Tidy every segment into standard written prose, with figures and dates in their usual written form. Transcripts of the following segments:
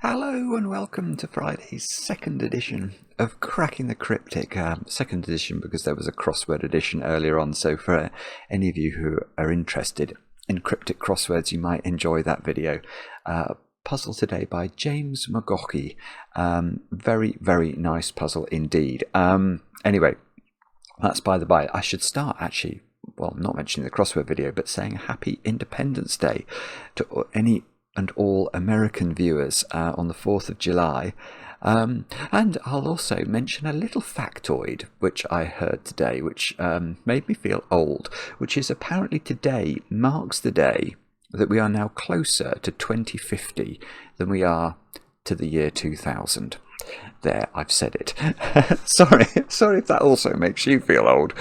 Hello and welcome to Friday's second edition of Cracking the Cryptic. Second edition because there was a crossword edition earlier on, so for any of you who are interested in cryptic crosswords, you might enjoy that video. Puzzle today by James McGaughey. Very, very nice puzzle indeed. Anyway, that's by the by. I should start actually, well, not mentioning the crossword video, but saying Happy Independence Day to any and all American viewers on the 4th of July. And I'll also mention a little factoid which I heard today, which made me feel old, which is apparently today marks the day that we are now closer to 2050 than we are to the year 2000. There, I've said it. sorry if that also makes you feel old.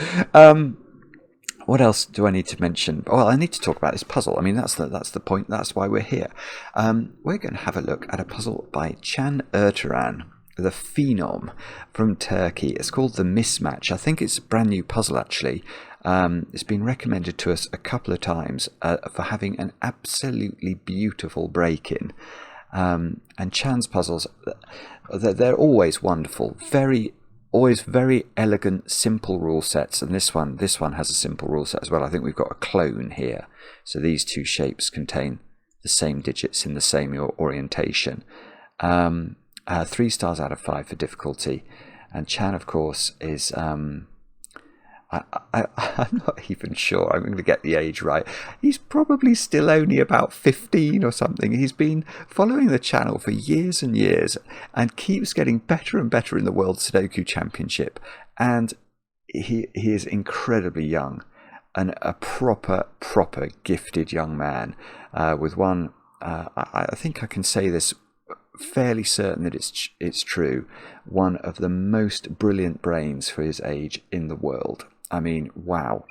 What else do I need to mention? Well, I need to talk about this puzzle. I mean, that's the point. That's why we're here. We're going to have a look at a puzzle by Can Erturan, the phenom from Turkey. It's called The Mismatch. I think it's a brand new puzzle, actually. It's been recommended to us a couple of times for having an absolutely beautiful break-in. And Chan's puzzles, they're always wonderful. Always very elegant, simple rule sets, and this one has a simple rule set as well. I think we've got a clone here, so these two shapes contain the same digits in the same orientation. 3 stars out of 5 for difficulty, and Chan, of course, is I'm not even sure I'm going to get the age right. He's probably still only about 15 or something. He's been following the channel for years and years and keeps getting better and better in the World Sudoku Championship. And he is incredibly young and a proper gifted young man with one, I think I can say this fairly certain that it's true, one of the most brilliant brains for his age in the world. I mean, wow.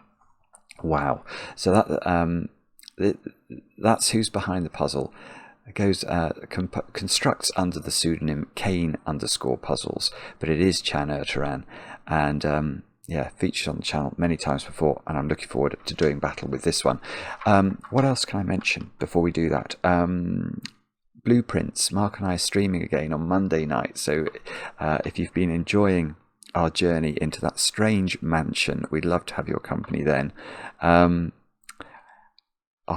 So that's who's behind the puzzle. It goes constructs under the pseudonym Can_puzzles, but it is Can Erturan, and featured on the channel many times before, and I'm looking forward to doing battle with this one. What else can I mention before we do that? Blueprints. Mark and I are streaming again on Monday night, so if you've been enjoying our journey into that strange mansion, we'd love to have your company then. Our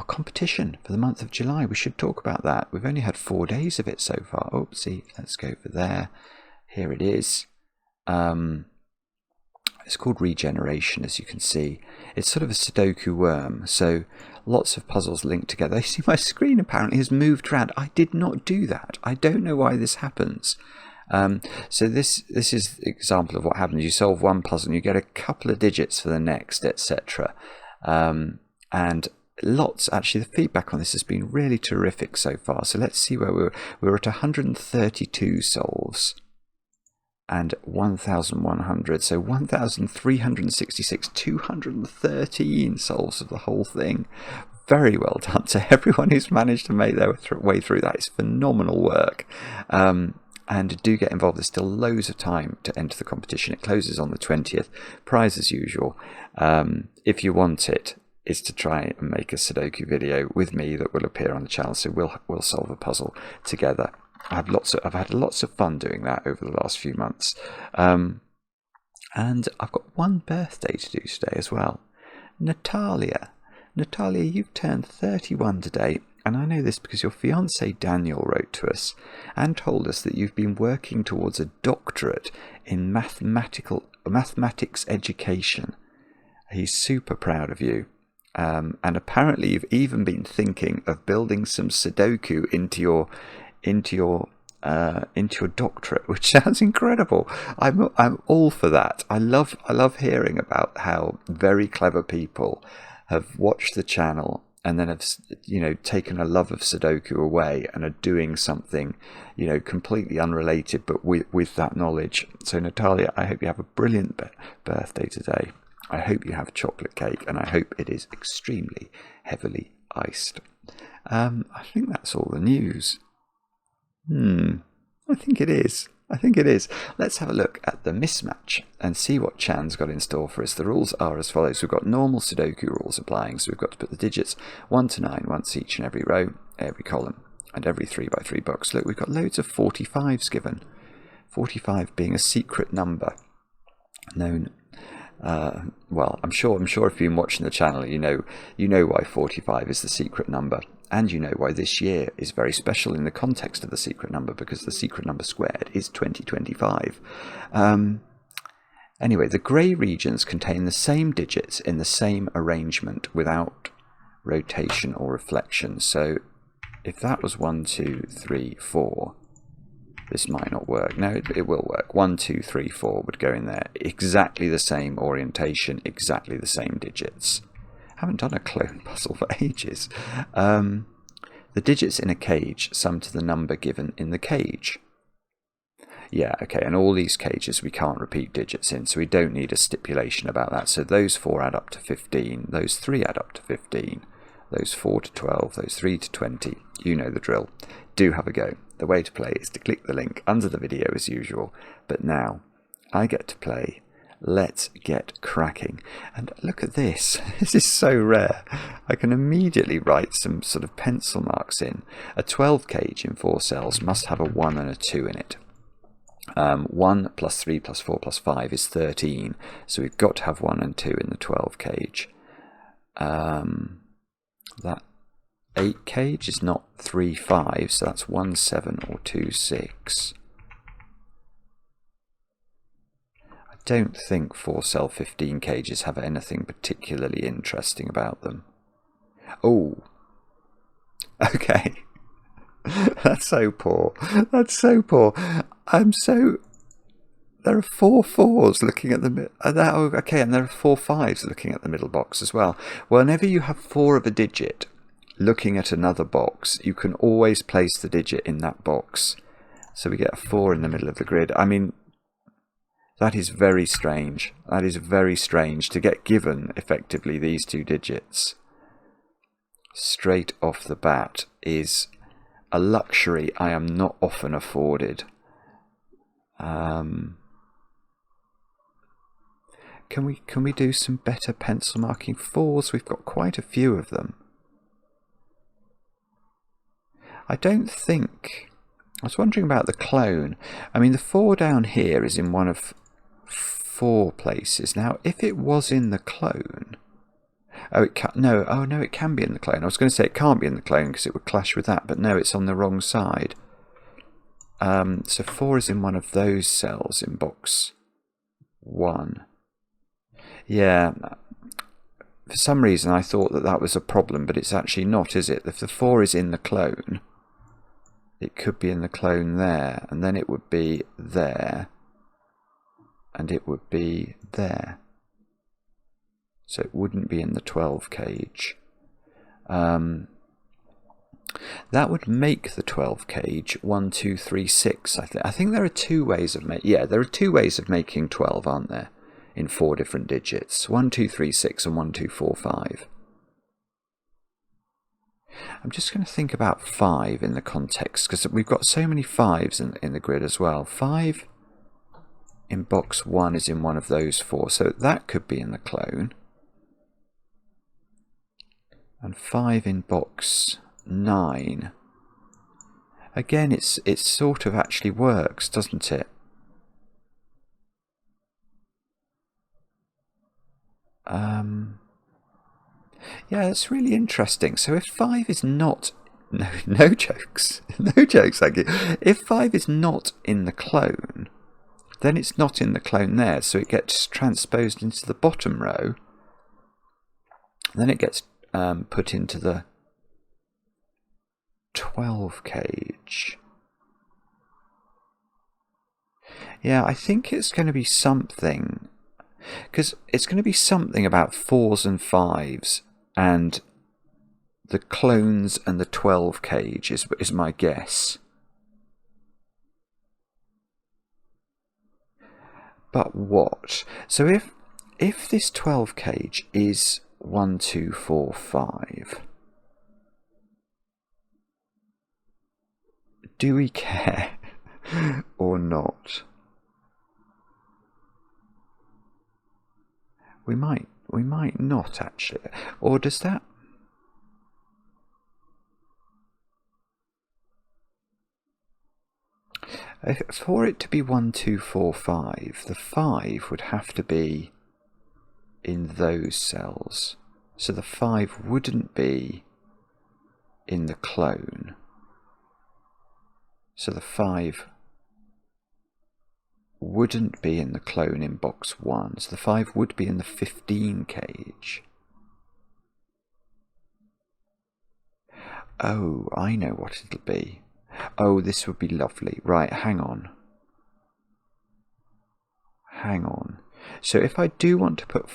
competition for the month of July, we should talk about that. We've only had 4 days of it so far. Oopsie, let's go for there. Here it is. It's called Regeneration, as you can see. It's sort of a Sudoku worm, so lots of puzzles linked together. You see, my screen apparently has moved around. I did not do that. I don't know why this happens. So this is an example of what happens. You solve one puzzle and you get a couple of digits for the next, etc. And lots, actually, the feedback on this has been really terrific so far. So let's see where we're at 132 solves and 1,100, so 1,366, 213 solves of the whole thing. Very well done to everyone who's managed to make their way through that. It's phenomenal work. And do get involved. There's still loads of time to enter the competition. It closes on the 20th. Prize as usual. If you want it, is to try and make a Sudoku video with me that will appear on the channel. So we'll solve a puzzle together. I've had lots of fun doing that over the last few months. And I've got one birthday to do today as well. Natalia, you've turned 31 today. And I know this because your fiancé Daniel wrote to us and told us that you've been working towards a doctorate in mathematics education. He's super proud of you. And apparently you've even been thinking of building some Sudoku into your doctorate, which sounds incredible. I'm all for that. I love hearing about how very clever people have watched the channel and then have, taken a love of Sudoku away and are doing something, completely unrelated, but with that knowledge. So Natalia, I hope you have a brilliant birthday today. I hope you have chocolate cake, and I hope it is extremely heavily iced. I think that's all the news. I think it is. Let's have a look at the mismatch and see what Chan's got in store for us. The rules are as follows. We've got normal Sudoku rules applying, so we've got to put the digits 1 to 9 once each in every row, every column. and every 3x3 box. Look, we've got loads of 45s given. 45 being a secret number known. Well, I'm sure if you've been watching the channel, you know why 45 is the secret number, and you know why this year is very special in the context of the secret number, because the secret number squared is 2025. Anyway, the grey regions contain the same digits in the same arrangement without rotation or reflection. So if that was 1, 2, 3, 4, this might not work. No, it will work. 1, 2, 3, 4 would go in there. Exactly the same orientation, exactly the same digits. Haven't done a clone puzzle for ages. The digits in a cage sum to the number given in the cage. Yeah, okay, and all these cages we can't repeat digits in, so we don't need a stipulation about that. So those 4 add up to 15, those 3 add up to 15, those 4 to 12, those 3 to 20. You know the drill. Do have a go. The way to play is to click the link under the video as usual, but now I get to play. Let's get cracking. And look at this. This is so rare. I can immediately write some sort of pencil marks in. A 12 cage in 4 cells must have a 1 and a 2 in it. 1 plus 3 plus 4 plus 5 is 13, so we've got to have 1 and 2 in the 12 cage. That 8 cage is not 3, 5, so that's 1, 7 or 2, 6. I don't think 4 cell 15 cages have anything particularly interesting about them. Oh, okay. That's so poor. That's so poor. There are 4 4s looking at the okay, and there are 4 5s looking at the middle box as well. Whenever you have 4 of a digit looking at another box, you can always place the digit in that box. So we get a 4 in the middle of the grid. I mean, that is very strange. That is very strange to get given effectively these 2 digits straight off the bat is a luxury I am not often afforded. Can we do some better pencil marking 4s? We've got quite a few of them. I don't think... I was wondering about the clone. I mean, the 4 down here is in one of 4 places. Now, if it was in the clone... Oh, it can, no. Oh, no, it can be in the clone. I was going to say it can't be in the clone because it would clash with that, but no, it's on the wrong side. So 4 is in one of those cells in box 1. Yeah, for some reason I thought that was a problem, but it's actually not, is it? If the 4 is in the clone, it could be in the clone there, and then it would be there, and it would be there. So it wouldn't be in the 12 cage. That would make the 12 cage 1, 2, 3, 6. I think there are 2 ways of making. Yeah, there are 2 ways of making 12, aren't there? In 4 different digits: 1, 2, 3, 6, and 1, 2, 4, 5. I'm just going to think about 5 in the context, because we've got so many 5s in the grid as well. 5 in box 1 is in one of those 4, so that could be in the clone. And 5 in box 9. Again, it sort of actually works, doesn't it? Yeah, that's really interesting. So if 5 is not... No jokes. No jokes, thank you. If 5 is not in the clone, then it's not in the clone there, so it gets transposed into the bottom row. Then it gets put into the 12 cage. Yeah, I think it's going to be something, because it's going to be something about 4s and 5s and the clones and the 12 cage is my guess. But what? So if this 12 cage is 1, 2, 4, 5, do we care or not? We might not actually. Or does that... For it to be 1, 2, 4, 5, the 5 would have to be in those cells. So the 5 wouldn't be in the clone. So the 5 wouldn't be in the clone in box 1. So the 5 would be in the 15 cage. Oh, I know what it'll be. Oh, this would be lovely. Right, hang on. Hang on. So if I do want to put...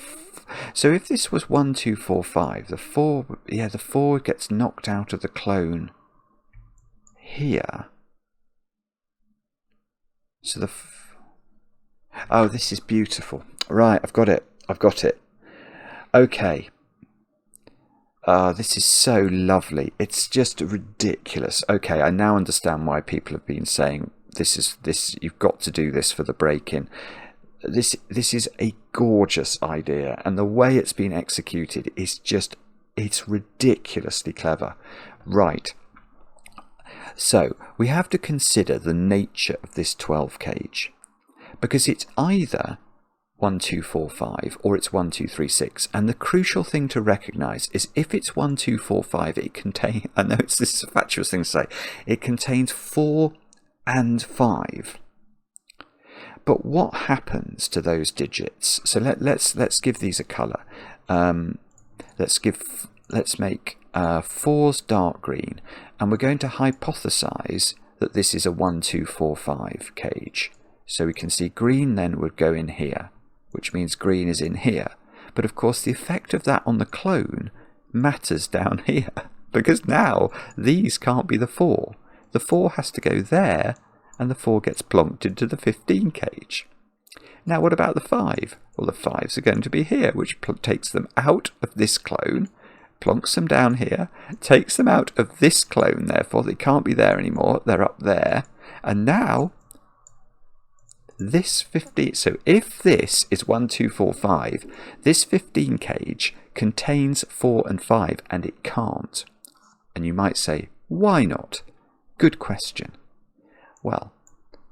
So if this was 1, 2, 4, 5, the 4... Yeah, the 4 gets knocked out of the clone here. So the... Oh, this is beautiful. Right, I've got it. I've got it. Okay. This is so lovely. It's just ridiculous. Okay, I now understand why people have been saying this. You've got to do this for the break-in. This is a gorgeous idea, and the way it's been executed is just, it's ridiculously clever. Right. So we have to consider the nature of this 12 cage, because it's either 1, 2, 4, 5 or it's 1, 2, 3, 6. And the crucial thing to recognise is if it's 1, 2, 4, 5, it contains, I know this is a fatuous thing to say, it contains 4 and 5. But what happens to those digits? So let's give these a colour. Let's make 4's dark green, and we're going to hypothesise that this is a 1, 2, 4, 5 cage. So we can see green then would go in here, which means green is in here. But of course the effect of that on the clone matters down here, because now these can't be the 4. The 4 has to go there, and the 4 gets plonked into the 15 cage. Now what about the 5? Well, the 5s are going to be here, which takes them out of this clone, plonks them down here, takes them out of this clone, therefore they can't be there anymore, they're up there, and now this 15, so if this is 1, 2, 4, 5, this 15 cage contains 4 and 5, and it can't. And you might say, why not? Good question. Well,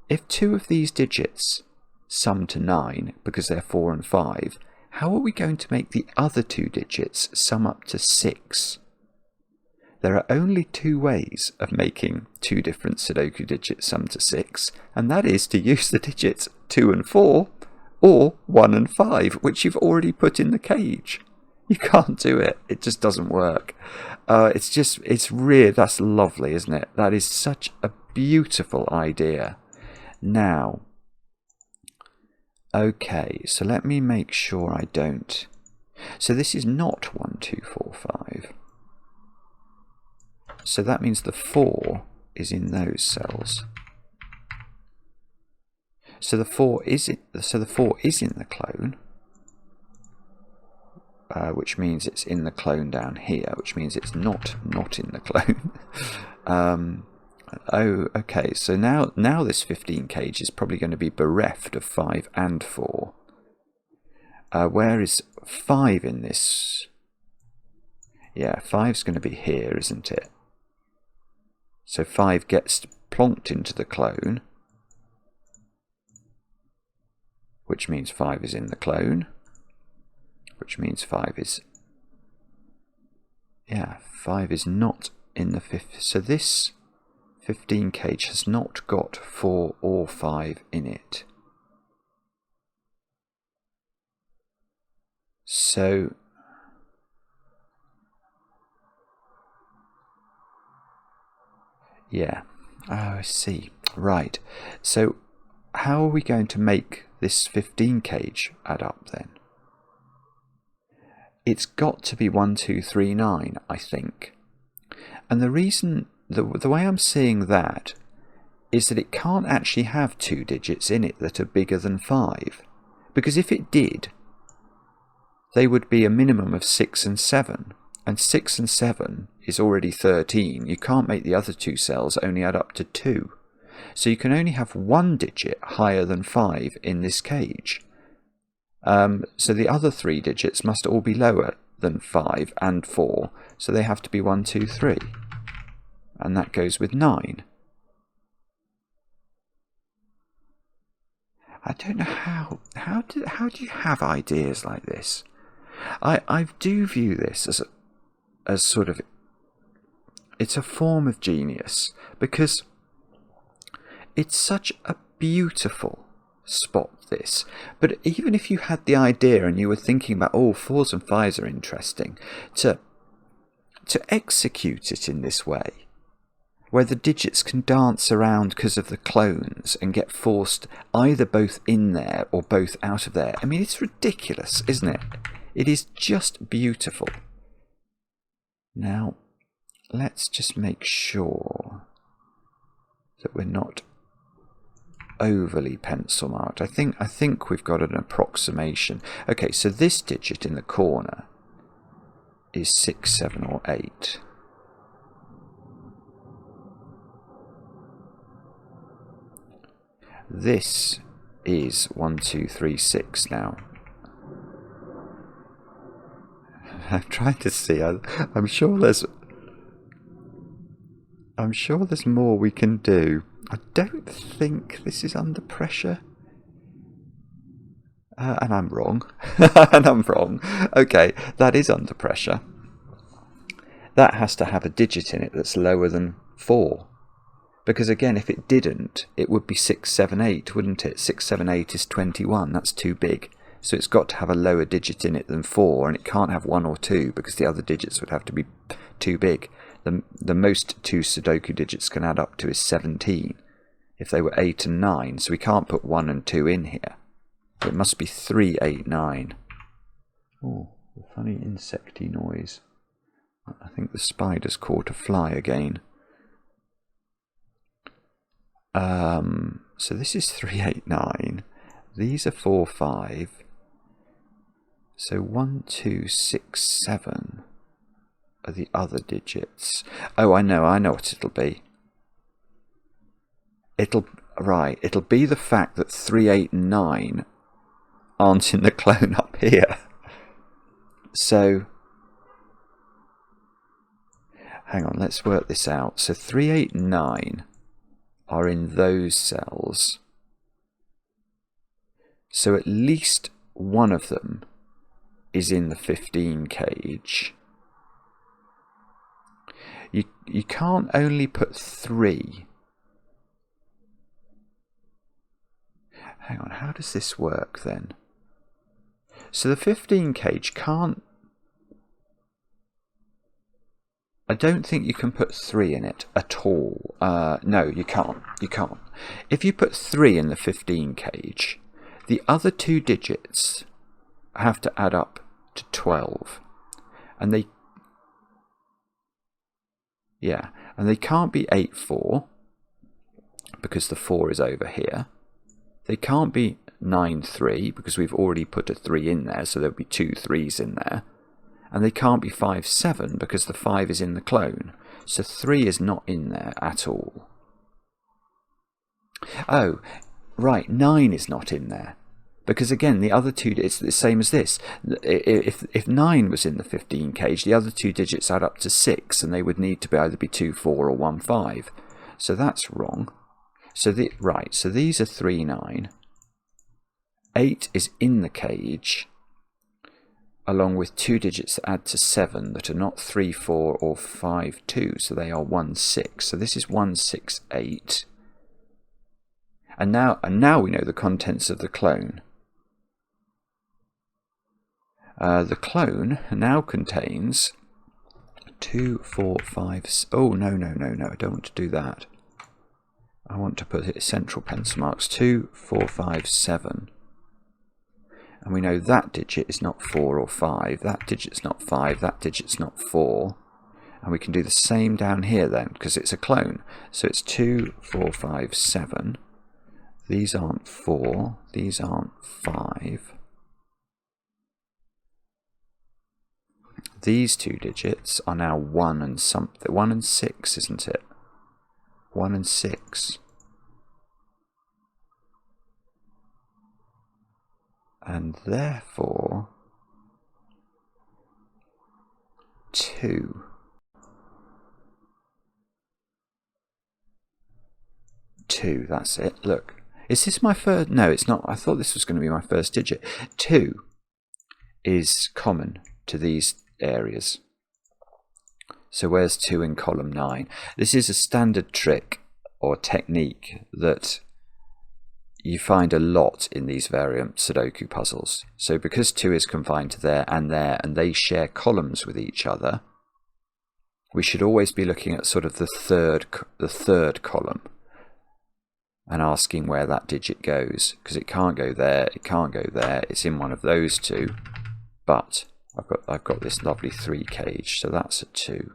if 2 of these digits sum to 9 because they're 4 and 5, how are we going to make the other 2 digits sum up to 6? There are only 2 ways of making 2 different Sudoku digits sum to 6, and that is to use the digits 2 and 4 or 1 and 5, which you've already put in the cage. You can't do it. It just doesn't work. It's really, that's lovely, isn't it? That is such a beautiful idea. Now, okay, so let me make sure I don't. So this is not 1, 2, 4, 5. So that means the 4 is in those cells. So the 4 is in the clone, which means it's in the clone down here, which means it's not in the clone. Oh, okay. So now this 15 cage is probably going to be bereft of 5 and 4. Where is 5 in this? Yeah, 5's going to be here, isn't it? So 5 gets plonked into the clone, which means 5 is in the clone, which means 5 is... Yeah, 5 is not in the 5th. So this 15 cage has not got 4 or 5 in it. So yeah, oh, I see. Right. So how are we going to make this 15 cage add up then? It's got to be 1, 2, 3, 9, I think. And the reason, the way I'm seeing that is that it can't actually have 2 digits in it that are bigger than 5. Because if it did, they would be a minimum of 6 and 7. And 6 and 7 is already 13. You can't make the other 2 cells only add up to 2. So you can only have 1 digit higher than 5 in this cage. So the other 3 digits must all be lower than 5 and 4. So they have to be 1, 2, 3. And that goes with 9. I don't know how do you have ideas like this? I do view this as sort of, it's a form of genius, because it's such a beautiful spot, this. But even if you had the idea and you were thinking about, oh, 4s and 5s are interesting, to execute it in this way, where the digits can dance around because of the clones and get forced either both in there or both out of there. I mean, it's ridiculous, isn't it? It is just beautiful. Now, let's just make sure that we're not overly pencil marked. I think we've got an approximation. Okay, so this digit in the corner is 6, 7, or 8. This is 1, 2, 3, 6 now. I'm trying to see. I'm sure there's more we can do. I don't think this is under pressure. And I'm wrong. And I'm wrong. Okay, that is under pressure. That has to have a digit in it that's lower than 4. Because again, if it didn't, it would be 6, 7, 8, wouldn't it? 6, 7, 8 is 21. That's too big. So it's got to have a lower digit in it than 4, and it can't have 1 or 2 because the other digits would have to be too big. The most 2 Sudoku digits can add up to is 17 if they were 8 and 9, so we can't put 1 and 2 in here. It must be 3, 8, 9. Oh, the funny insecty noise. I think the spider's caught a fly again. So this is 3, 8, 9. These are 4, 5. So 1, 2, 6, 7 are the other digits. Oh, I know what it'll be. It'll be the fact that 3, 8, and 9 aren't in the clone up here. So, hang on, let's work this out. So 3, 8, and 9 are in those cells. So at least one of them is in the 15 cage. You can't only put 3. Hang on, how does this work then? So the 15 cage can't... I don't think you can put 3 in it at all. No, you can't. You can't. If you put 3 in the 15 cage, the other 2 digits have to add up to 12. And they... Yeah, and they can't be 8, 4, because the 4 is over here. They can't be 9, 3, because we've already put a 3 in there, so there'll be 2 3s in there. And they can't be 5, 7, because the 5 is in the clone. So 3 is not in there at all. Oh, right, 9 is not in there. Because again, the other 2, it's the same as this. If 9 was in the 15 cage, the other 2 digits add up to 6, and they would need to either be 2, 4 or 1, 5. So that's wrong. So so these are 3, 9. 8 is in the cage, along with 2 digits that add to 7 that are not 3, 4 or 5, 2. So they are 1, 6. So this is 1, 6, 8. And now we know the contents of the clone. The clone now contains 2, 4, 5... Oh, no, I don't want to do that. I want to put it central pencil marks. 2, 4, 5, 7. And we know that digit is not 4 or 5. That digit's not 5. That digit's not 4. And we can do the same down here then, because it's a clone. So it's 2, 4, 5, 7. These aren't 4. These aren't 5. These 2 digits are now 1 and something. 1 and 6, isn't it? 1 and 6. And therefore 2. 2, that's it. Look, Is this my first? No, it's not. I thought this was going to be my first digit. 2 is common to these areas. So where's 2 in column 9? This is a standard trick or technique that you find a lot in these variant Sudoku puzzles. So because 2 is confined to there, and they share columns with each other, we should always be looking at sort of the third column and asking where that digit goes, because it can't go there, it can't go there, it's in one of those two. But I've got this lovely 3 cage, so that's a 2.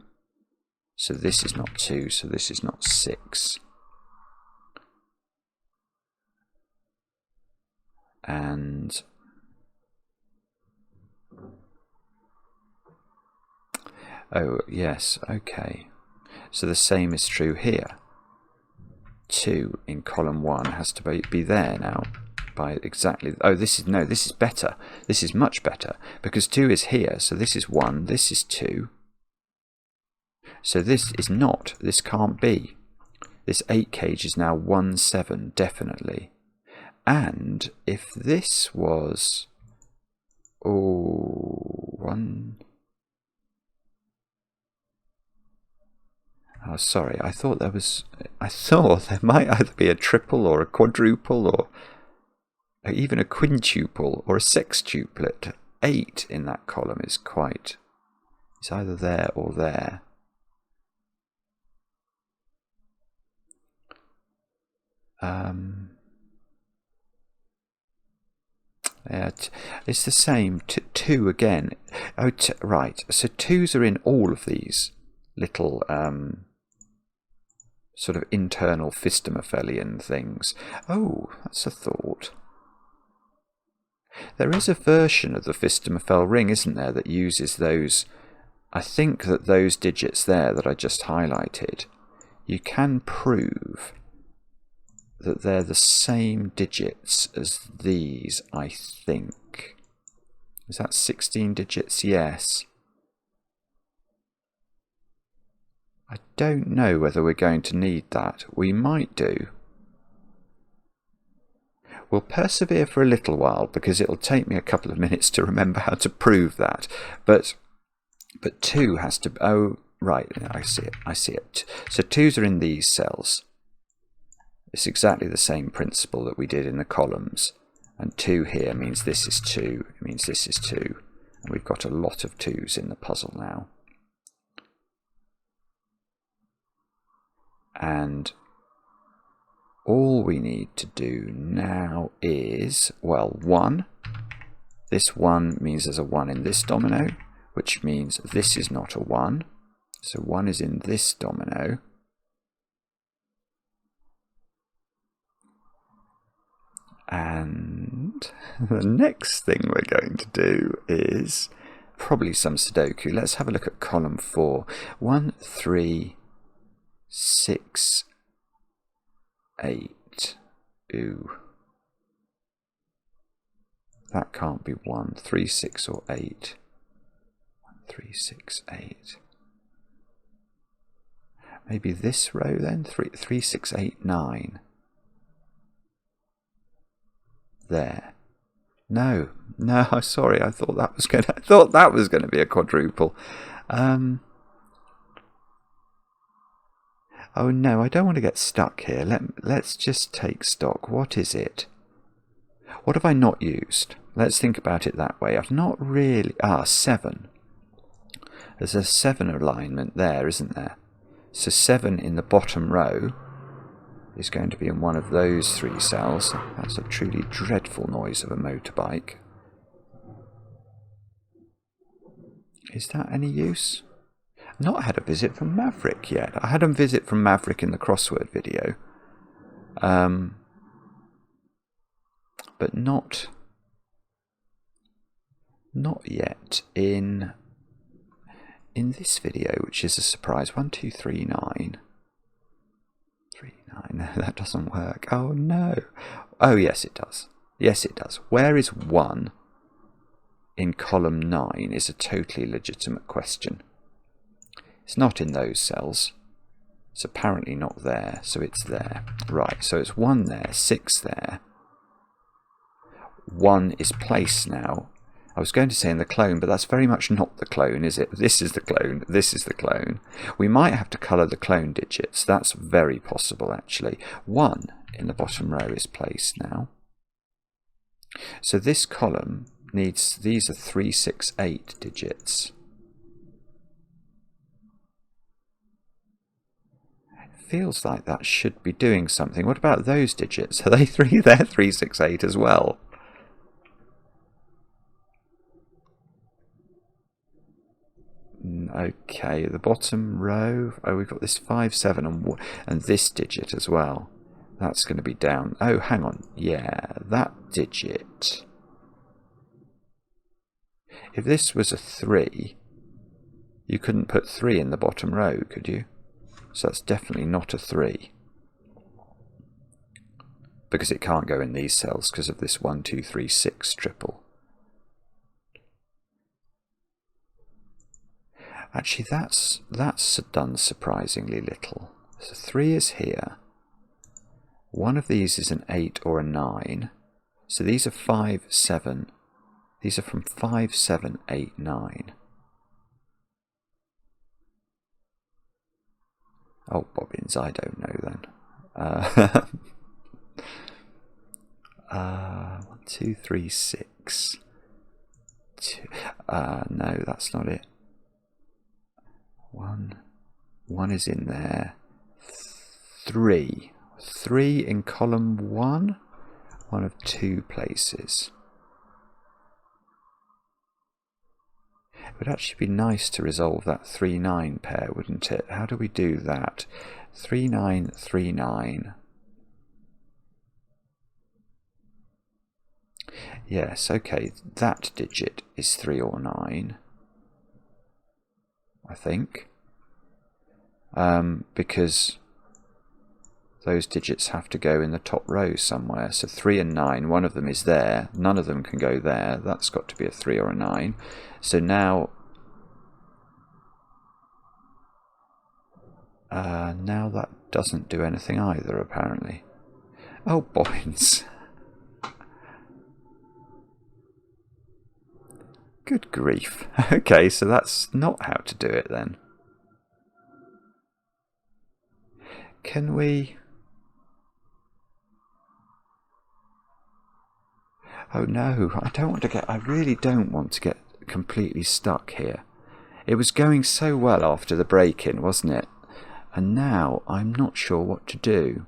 So this is not 2, so this is not 6. And oh yes, okay. So the same is true here. 2 in column 1 has to be there now by exactly. Oh, this is better. This is much better because 2 is here. So this is 1. This is 2. So this is not. This can't be. This 8 cage is now 1, 7 definitely. And if this was 1. Oh, sorry. I thought there might either be a triple or a quadruple or even a quintuple or a sextuplet. 8 in that column is quite. It's either there or there. Yeah, it's the same. 2 again. Oh, right. So 2s are in all of these little sort of internal Fistomaphelian things. Oh, that's a thought. There is a version of the Fistomaphel ring, isn't there, that uses those. I think that those digits there that I just highlighted, you can prove that they're the same digits as these, I think. Is that 16 digits? Yes. I don't know whether we're going to need that. We might do. We'll persevere for a little while because it'll take me a couple of minutes to remember how to prove that. But 2 has to. Oh, right. I see it. So 2s are in these cells. It's exactly the same principle that we did in the columns. And 2 here means this is 2. It means this is 2. And we've got a lot of 2s in the puzzle now. And all we need to do now is, well, 1. This 1 means there's a 1 in this domino, which means this is not a 1. So 1 is in this domino. And the next thing we're going to do is probably some Sudoku. Let's have a look at column 4. 1, 3, 6, 8. Ooh. That can't be 1, 3, 6 or 8. 1, 3, 6, 8. Maybe this row then? 3, 6, 8, 9. There. No, sorry. I thought that was going to be a quadruple. Oh no, I don't want to get stuck here. Let's just take stock. What is it? What have I not used? Let's think about it that way. I've not really. 7. There's a 7 alignment there, isn't there? So 7 in the bottom row is going to be in one of those 3 cells. That's a truly dreadful noise of a motorbike. Is that any use? I've not had a visit from Maverick yet. I had a visit from Maverick in the crossword video. But not yet in this video, which is a surprise. 1, 2, 3, 9. 3, 9. No, that doesn't work. Oh no. Oh yes, it does. Yes, it does. Where is 1 in column 9 is a totally legitimate question. It's not in those cells. It's apparently not there, so it's there. Right, so it's 1 there, 6 there. 1 is placed now. I was going to say in the clone, but that's very much not the clone, is it? This is the clone, this is the clone. We might have to colour the clone digits. That's very possible, actually. 1 in the bottom row is placed now. So this column needs, these are 3, 6, 8 digits. Feels like that should be doing something. What about those digits? Are they 3? They're 3, 6, 8 as well. Okay, the bottom row. Oh, we've got this 5, 7, and this digit as well. That's going to be down. Oh, hang on. Yeah, that digit. If this was a 3, you couldn't put 3 in the bottom row, could you? So that's definitely not a 3. Because it can't go in these cells because of this 1, 2, 3, 6 triple. Actually, that's done surprisingly little. So 3 is here. One of these is an 8 or a 9. So these are 5, 7. These are from 5, 7, 8, 9. Oh, bobbins, I don't know then. 1, 2, 3, 6. 2. No, that's not it. 1 is in there. 3 in column 1. One of 2 places. It would actually be nice to resolve that 3-9 pair, wouldn't it? How do we do that? 3-9, 3-9. Yes, okay, that digit is 3 or 9. I think. Because those digits have to go in the top row somewhere. So 3 and 9, one of them is there. None of them can go there. That's got to be a 3 or a 9. So now that doesn't do anything either, apparently. Oh, bobbins. Good grief. Okay, so that's not how to do it then. Can we... Oh no, I really don't want to get completely stuck here. It was going so well after the break-in, wasn't it? And now I'm not sure what to do.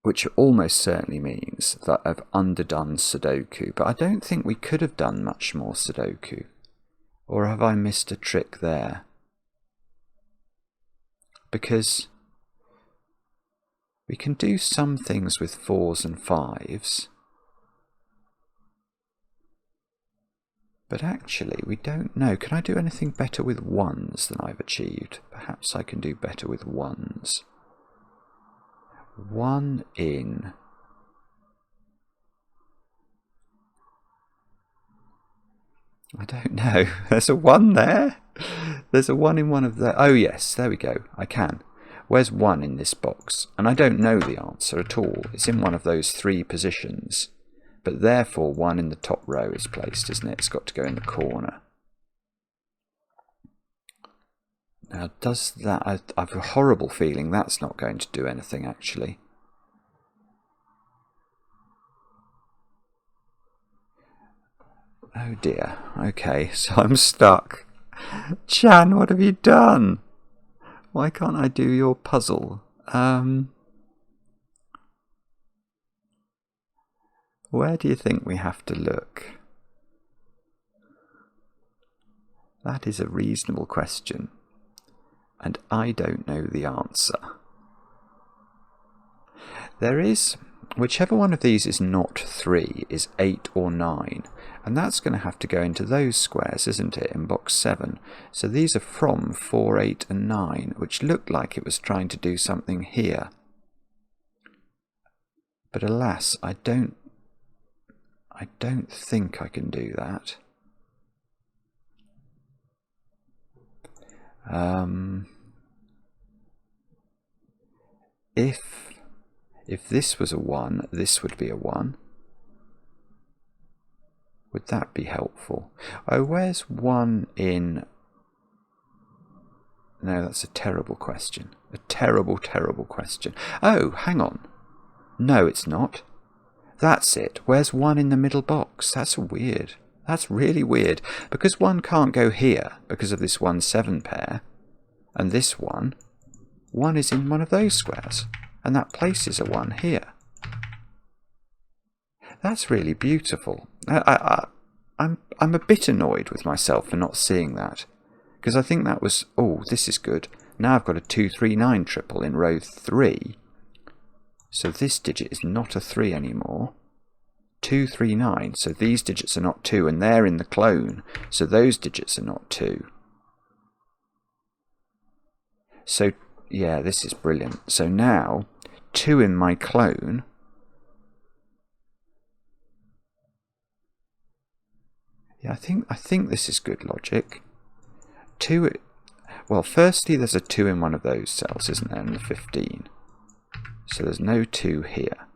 Which almost certainly means that I've underdone Sudoku, but I don't think we could have done much more Sudoku. Or have I missed a trick there? Because we can do some things with 4s and 5s, but actually we don't know. Can I do anything better with 1s than I've achieved? Perhaps I can do better with 1s. 1 in... I don't know. There's a 1 there? There's a 1 in one of the... Oh yes, there we go. I can. Where's 1 in this box? And I don't know the answer at all. It's in one of those 3 positions. But therefore 1 in the top row is placed, isn't it? It's got to go in the corner. Now does that... I have a horrible feeling that's not going to do anything actually. Oh dear. Okay, so I'm stuck. Chan, what have you done? Why can't I do your puzzle? Where do you think we have to look? That is a reasonable question, and I don't know the answer. There is, whichever one of these is not 3, is 8 or 9, and that's going to have to go into those squares, isn't it, in box 7. So these are from 4, 8 and 9, which looked like it was trying to do something here. But alas, I don't think I can do that. if this was a 1, this would be a 1. Would that be helpful? Oh, where's 1 in... No, that's a terrible question. A terrible, terrible question. Oh, hang on. No, it's not. That's it. Where's 1 in the middle box? That's weird. That's really weird. Because 1 can't go here because of this 1-7 pair. And this 1 is in one of those squares. And that places a 1 here. That's really beautiful. I'm a bit annoyed with myself for not seeing that. Because I think that was... Oh, this is good. Now I've got a 239 triple in row 3. So this digit is not a 3 anymore. 239. So these digits are not 2, and they're in the clone. So those digits are not 2. So, yeah, this is brilliant. So now, 2 in my clone... Yeah, I think this is good logic. 2... Well, firstly, there's a 2 in one of those cells, isn't there, in the 15? So there's no 2 here.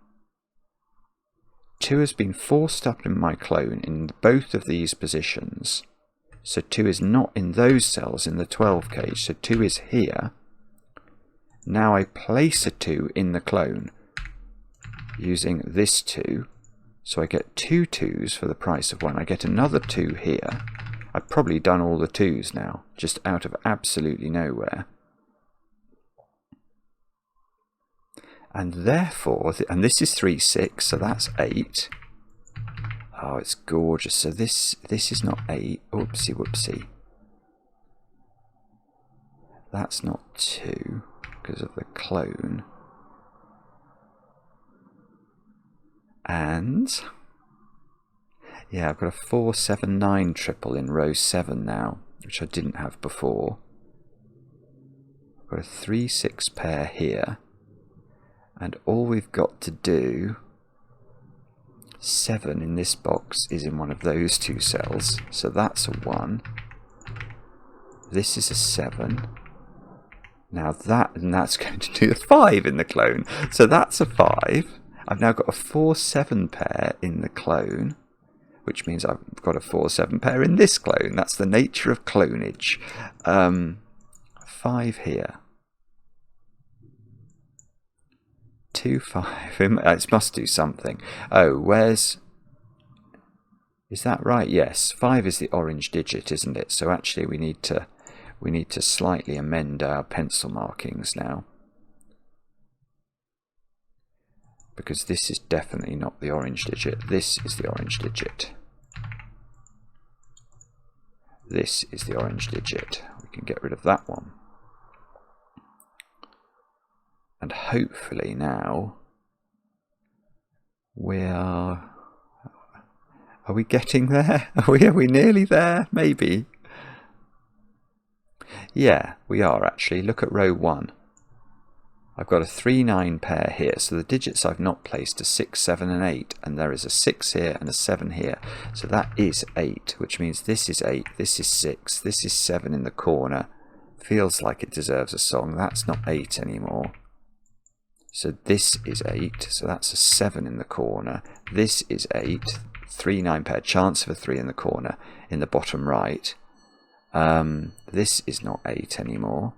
2 has been forced up in my clone in both of these positions. So 2 is not in those cells in the 12 cage. So 2 is here. Now I place a 2 in the clone using this 2. So I get 2 2s for the price of 1. I get another 2 here. I've probably done all the 2s now, just out of absolutely nowhere. And therefore, and this is 3 6, so that's 8. Oh, it's gorgeous. So this is not 8. Oopsie whoopsie. That's not 2 because of the clone. And yeah, I've got a 4 7 9 triple in row 7 now, which I didn't have before. I've got a 3 6 pair here. And all we've got to do, 7 in this box is in one of those 2 cells. So that's a 1. This is a 7. Now that's going to do a 5 in the clone. So that's a 5. I've now got a 4 7 pair in the clone, which means I've got a 4 7 pair in this clone. That's the nature of clonage. 5 here. 2 5. It must do something. Oh, where's... Is that right? Yes. 5 is the orange digit, isn't it? So actually we need to slightly amend our pencil markings now. Because this is definitely not the orange digit. This is the orange digit. This is the orange digit. We can get rid of that one. And hopefully now are we getting there? Are we nearly there? Maybe. Yeah, we are actually. Look at row 1. I've got a 3 9 pair here, so the digits I've not placed are 6 7 and 8, and there is a 6 here and a 7 here, so that is 8, which means this is 8, this is 6, this is 7 in the corner. Feels like it deserves a song. That's not 8 anymore. So this is 8, so that's a 7 in the corner. This is 8, 3 9 pair, chance of a 3 in the corner in the bottom right. This is not 8 anymore.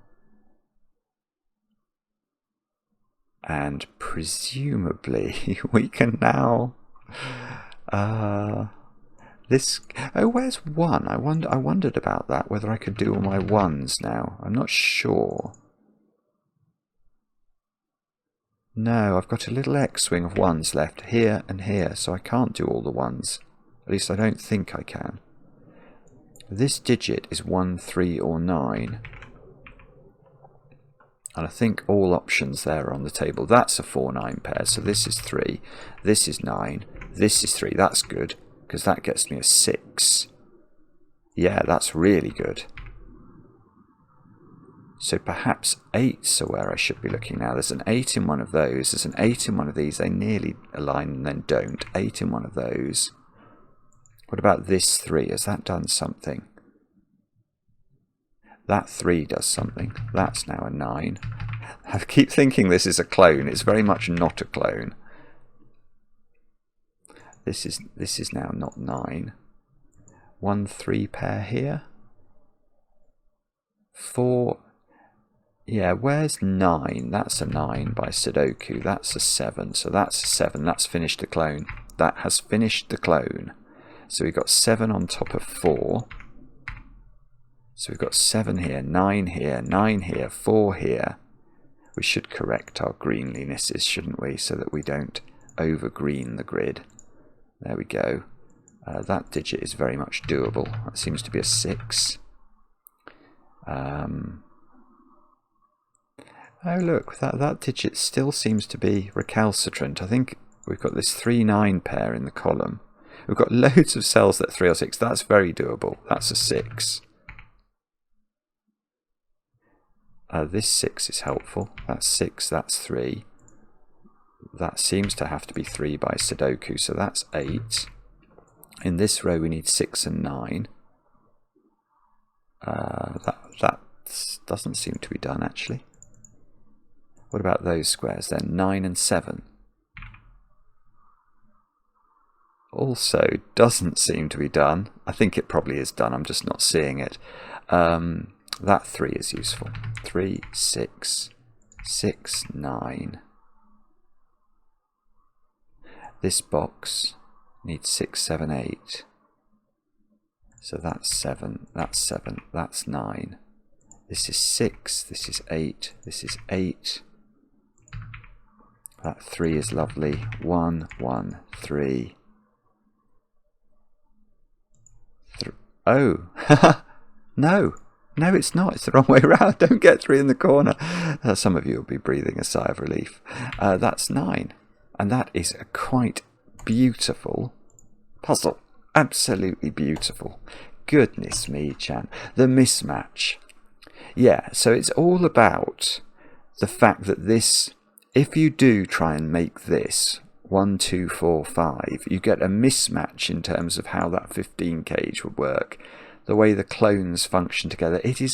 And presumably we can now... this... Oh, where's 1? I wondered about that, whether I could do all my 1s now. I'm not sure. No, I've got a little X-wing of 1s left here and here, so I can't do all the 1s. At least I don't think I can. This digit is 1, 3 or 9. And I think all options there are on the table. That's a 4 9 pair, so this is 3. This is 9. This is 3. That's good, because that gets me a 6. Yeah, that's really good. So perhaps 8s are where I should be looking now. There's an 8 in one of those. There's an 8 in one of these. They nearly align and then don't. 8 in one of those. What about this 3? Has that done something? That 3 does something. That's now a 9. I keep thinking this is a clone. It's very much not a clone. This is now not 9. 1 3 pair here. 4. Yeah, where's 9? That's a 9 by Sudoku. That's a 7. So that's a 7. That's finished the clone. That has finished the clone. So we've got 7 on top of 4. So we've got 7 here, 9 here, 9 here, 4 here. We should correct our greenlinesses, shouldn't we? So that we don't over-green the grid. There we go. That digit is very much doable. That seems to be a 6. Oh look, that digit still seems to be recalcitrant. I think we've got this 3-9 pair in the column. We've got loads of cells that are 3 or 6. That's very doable. That's a 6. This 6 is helpful. That's 6, that's 3. That seems to have to be 3 by Sudoku, so that's 8. In this row we need 6 and 9. That doesn't seem to be done actually. What about those squares then? 9 and 7. Also doesn't seem to be done. I think it probably is done, I'm just not seeing it. That 3 is useful. 3, 6, 6, 9. This box needs 6, 7, 8. So that's 7, that's 7, that's 9. This is 6, this is 8, this is 8. That 3 is lovely. 1, 1, 3. Oh, no. No, it's not. It's the wrong way around. Don't get 3 in the corner. Some of you will be breathing a sigh of relief. That's 9. And that is a quite beautiful puzzle. Absolutely beautiful. Goodness me, Chan. The mismatch. Yeah, so it's all about the fact that this, if you do try and make this 1, 2, 4, 5, you get a mismatch in terms of how that 15 cage would work. The way the clones function together, it's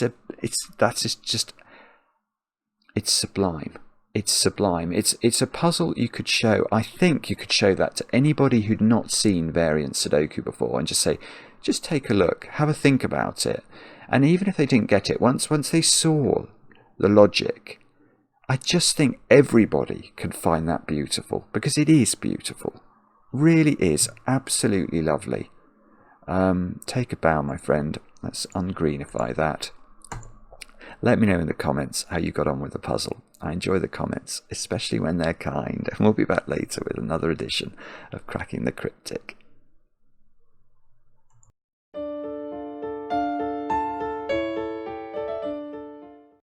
sublime. It's sublime. It's a puzzle you could show. I think you could show that to anybody who'd not seen variant Sudoku before and just say, just take a look, have a think about it. And even if they didn't get it, once they saw the logic, I just think everybody could find that beautiful, because it is beautiful. Really is absolutely lovely. Take a bow, my friend. Let's ungreenify that. Let me know in the comments how you got on with the puzzle. I enjoy the comments, especially when they're kind. And we'll be back later with another edition of Cracking the Cryptic.